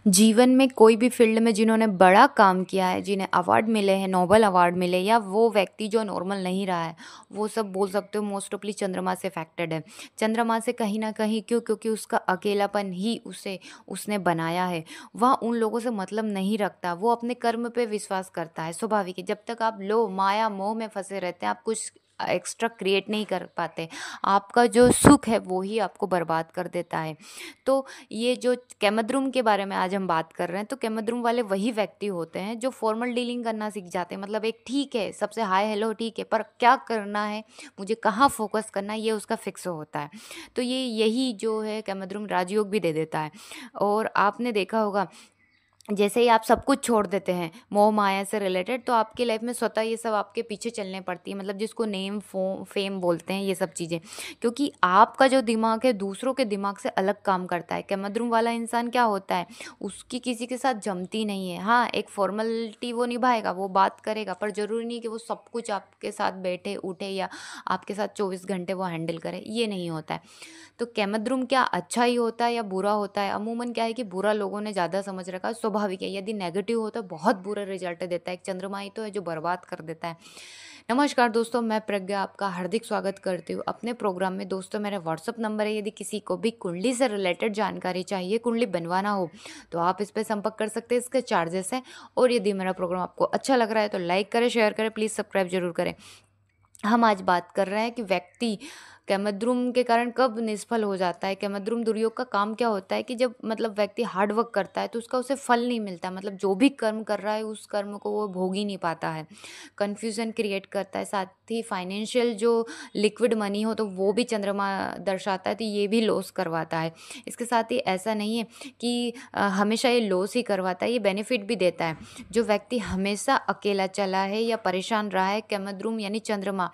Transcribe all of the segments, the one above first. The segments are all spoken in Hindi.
जीवन में कोई भी फील्ड में जिन्होंने बड़ा काम किया है, जिन्हें अवार्ड मिले हैं, नोबेल अवार्ड मिले, या वो व्यक्ति जो नॉर्मल नहीं रहा है, वो सब बोल सकते हो मोस्ट ऑफली चंद्रमा से अफेक्टेड है। चंद्रमा से कहीं ना कहीं क्यों? क्योंकि उसका अकेलापन ही उसे उसने बनाया है। वह उन लोगों से मतलब नहीं रखता, वो अपने कर्म पे विश्वास करता है। स्वाभाविक है, जब तक आप लोभ माया मोह में फंसे रहते हैं, आप कुछ एक्स्ट्रा क्रिएट नहीं कर पाते। आपका जो सुख है वो ही आपको बर्बाद कर देता है। तो ये जो कैमद्रुम के बारे में आज हम बात कर रहे हैं, तो कैमद्रुम वाले वही व्यक्ति होते हैं जो फॉर्मल डीलिंग करना सीख जाते हैं। मतलब एक ठीक है, सबसे हाय हेलो ठीक है, पर क्या करना है, मुझे कहाँ फोकस करना है, ये उसका फिक्स होता है। तो ये यही जो है कैमद्रुम राजयोग भी दे देता है। और आपने देखा होगा, जैसे ही आप सब कुछ छोड़ देते हैं मोह माया से रिलेटेड, तो आपकी लाइफ में स्वतः ये सब आपके पीछे चलने पड़ती है। मतलब जिसको नेम फेम बोलते हैं, ये सब चीज़ें, क्योंकि आपका जो दिमाग है दूसरों के दिमाग से अलग काम करता है। कैमद्रुम वाला इंसान क्या होता है, उसकी किसी के साथ जमती नहीं है। हाँ, एक फॉर्मेलिटी वो निभाएगा, वो बात करेगा, पर जरूरी नहीं कि वो सब कुछ आपके साथ बैठे उठे या आपके साथ 24 घंटे वो हैंडल करे, ये नहीं होता है। तो कैमद्रुम क्या अच्छा ही होता है या बुरा होता है? अमूमन क्या है कि बुरा लोगों ने ज़्यादा समझ रखा है। स्वाभाविक है, यदि नेगेटिव होता है बहुत बुरा रिजल्ट देता है। एक चंद्रमा ही तो है जो बर्बाद कर देता है। नमस्कार दोस्तों, मैं प्रज्ञा आपका हार्दिक स्वागत करती हूँ अपने प्रोग्राम में। दोस्तों, मेरा व्हाट्सअप नंबर है, यदि किसी को भी कुंडली से रिलेटेड जानकारी चाहिए, कुंडली बनवाना हो, तो आप इस पर संपर्क कर सकते हैं। इसके चार्जेस हैं। और यदि मेरा प्रोग्राम आपको अच्छा लग रहा है तो लाइक करें, शेयर करें, प्लीज़ सब्सक्राइब जरूर करें। हम आज बात कर रहे हैं कि व्यक्ति कैमद्रुम के कारण कब निष्फल हो जाता है। कैमद्रुम दुर्योग का काम क्या होता है कि जब मतलब व्यक्ति हार्ड वर्क करता है तो उसका उसे फल नहीं मिलता। मतलब जो भी कर्म कर रहा है उस कर्म को वो भोग ही नहीं पाता है। कन्फ्यूजन क्रिएट करता है। साथ ही फाइनेंशियल जो लिक्विड मनी हो तो वो भी चंद्रमा दर्शाता है, तो ये भी लॉस करवाता है। इसके साथ ही ऐसा नहीं है कि हमेशा ये लॉस ही करवाता है, ये बेनिफिट भी देता है। जो व्यक्ति हमेशा अकेला चला है या परेशान रहा है, कैमद्रुम यानी चंद्रमा,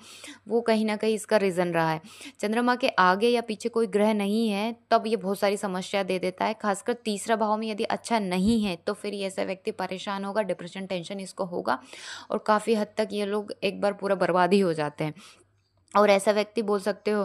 वो कहीं ना कहीं इसका रीज़न रहा है। चंद्रमा के आगे या पीछे कोई ग्रह नहीं है तब ये बहुत सारी समस्या दे देता है। खासकर तीसरा भाव में यदि अच्छा नहीं है तो फिर ये ऐसा व्यक्ति परेशान होगा, डिप्रेशन टेंशन इसको होगा, और काफ़ी हद तक ये लोग एक बार पूरा बर्बाद ही हो जाते हैं। और ऐसा व्यक्ति बोल सकते हो,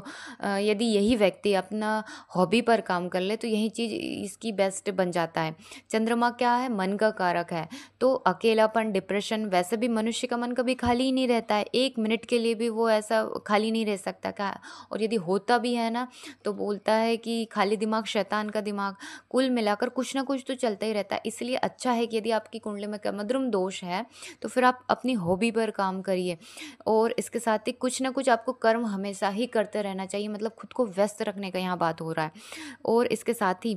यदि यही व्यक्ति अपना हॉबी पर काम कर ले तो यही चीज़ इसकी बेस्ट बन जाता है। चंद्रमा क्या है, मन का कारक है। तो अकेलापन, डिप्रेशन, वैसे भी मनुष्य का मन कभी खाली ही नहीं रहता है, एक मिनट के लिए भी वो ऐसा खाली नहीं रह सकता का। और यदि होता भी है ना, तो बोलता है कि खाली दिमाग शैतान का दिमाग। कुल मिलाकर कुछ ना कुछ तो चलता ही रहता है। इसलिए अच्छा है कि यदि आपकी कुंडली में कैमद्रुम दोष है तो फिर आप अपनी हॉबी पर काम करिए। और इसके साथ ही कुछ ना कुछ आपको कर्म हमेशा ही करते रहना चाहिए। मतलब खुद को व्यस्त रखने का यहाँ बात हो रहा है। और इसके साथ ही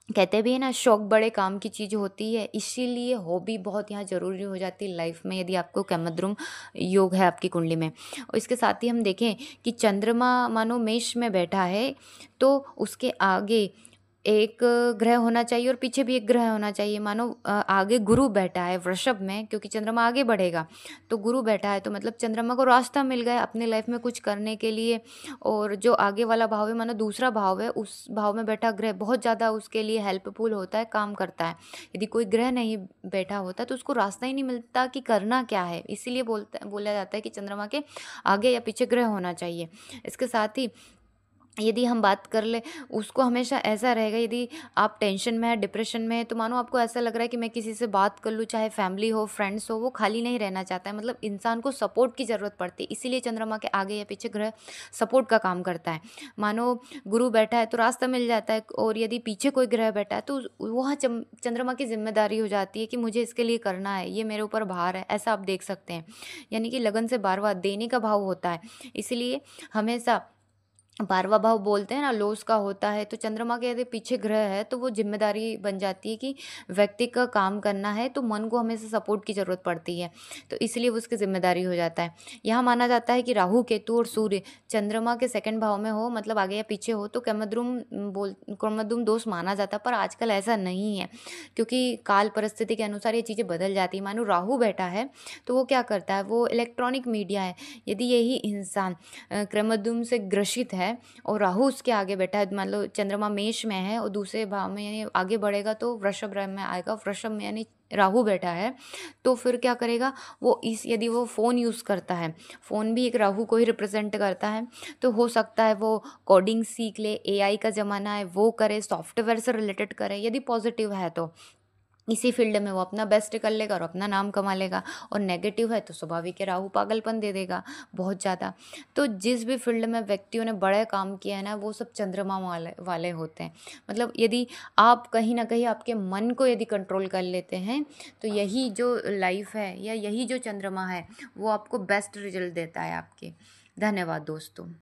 कहते भी है ना, शौक बड़े काम की चीज़ होती है, इसीलिए हॉबी बहुत यहाँ ज़रूरी हो जाती है लाइफ में, यदि आपको कैमद्रुम योग है आपकी कुंडली में। और इसके साथ ही हम देखें कि चंद्रमा मानो मेष में बैठा है, तो उसके आगे एक ग्रह होना चाहिए और पीछे भी एक ग्रह होना चाहिए। मानो आगे गुरु बैठा है वृषभ में, क्योंकि चंद्रमा आगे बढ़ेगा, तो गुरु बैठा है, तो मतलब चंद्रमा को रास्ता मिल गया अपने लाइफ में कुछ करने के लिए। और जो आगे वाला भाव है, मानो दूसरा भाव है, उस भाव में बैठा ग्रह बहुत ज़्यादा उसके लिए हेल्पफुल होता है, काम करता है। यदि कोई ग्रह नहीं बैठा होता तो उसको रास्ता ही नहीं मिलता कि करना क्या है। इसीलिए बोला जाता है कि चंद्रमा के आगे या पीछे ग्रह होना चाहिए। इसके साथ ही यदि हम बात कर ले, उसको हमेशा ऐसा रहेगा, यदि आप टेंशन में है, डिप्रेशन में है, तो मानो आपको ऐसा लग रहा है कि मैं किसी से बात कर लूँ, चाहे फैमिली हो, फ्रेंड्स हो, वो खाली नहीं रहना चाहता है। मतलब इंसान को सपोर्ट की ज़रूरत पड़ती है, इसीलिए चंद्रमा के आगे या पीछे ग्रह सपोर्ट का काम करता है। मानो गुरु बैठा है तो रास्ता मिल जाता है, और यदि पीछे कोई ग्रह बैठा है तो वहाँ चंद्रमा की जिम्मेदारी हो जाती है कि मुझे इसके लिए करना है, ये मेरे ऊपर भार है, ऐसा आप देख सकते हैं। यानी कि लगन से बार बार देने का भाव होता है। इसलिए हमेशा 12वां भाव बोलते हैं ना, लॉस का होता है। तो चंद्रमा के यदि पीछे ग्रह है तो वो जिम्मेदारी बन जाती है कि व्यक्ति का काम करना है, तो मन को हमेशा सपोर्ट की ज़रूरत पड़ती है, तो इसलिए वो उसकी जिम्मेदारी हो जाता है। यहाँ माना जाता है कि राहु, केतु और सूर्य चंद्रमा के सेकंड भाव में हो, मतलब आगे या पीछे हो, तो कैमद्रुम दोष माना जाता है। पर आजकल ऐसा नहीं है, क्योंकि काल परिस्थिति के अनुसार ये चीज़ें बदल जाती है। मानो राहु बैठा है तो वो क्या करता है, वो इलेक्ट्रॉनिक मीडिया है। यदि यही इंसान कैमद्रुम से ग्रसित है है और राहु उसके आगे बैठा है, मान लो चंद्रमा मेष में है और दूसरे भाव में यानी आगे बढ़ेगा तो वृषभ में आएगा, वृषभ में यानी राहु बैठा है, तो फिर क्या करेगा वो, इस यदि वो फ़ोन यूज़ करता है, फ़ोन भी एक राहु को ही रिप्रेजेंट करता है, तो हो सकता है वो कोडिंग सीख ले, एआई का ज़माना है वो करे, सॉफ्टवेयर से रिलेटेड करे, यदि पॉजिटिव है तो इसी फील्ड में वो अपना बेस्ट कर लेगा और अपना नाम कमा लेगा, और नेगेटिव है तो स्वाभाविक है राहु पागलपन दे देगा बहुत ज़्यादा। तो जिस भी फील्ड में व्यक्तियों ने बड़े काम किया है ना, वो सब चंद्रमा वाले वाले होते हैं। मतलब यदि आप कहीं ना कहीं आपके मन को यदि कंट्रोल कर लेते हैं, तो यही जो लाइफ है या यही जो चंद्रमा है वो आपको बेस्ट रिजल्ट देता है आपके। धन्यवाद दोस्तों।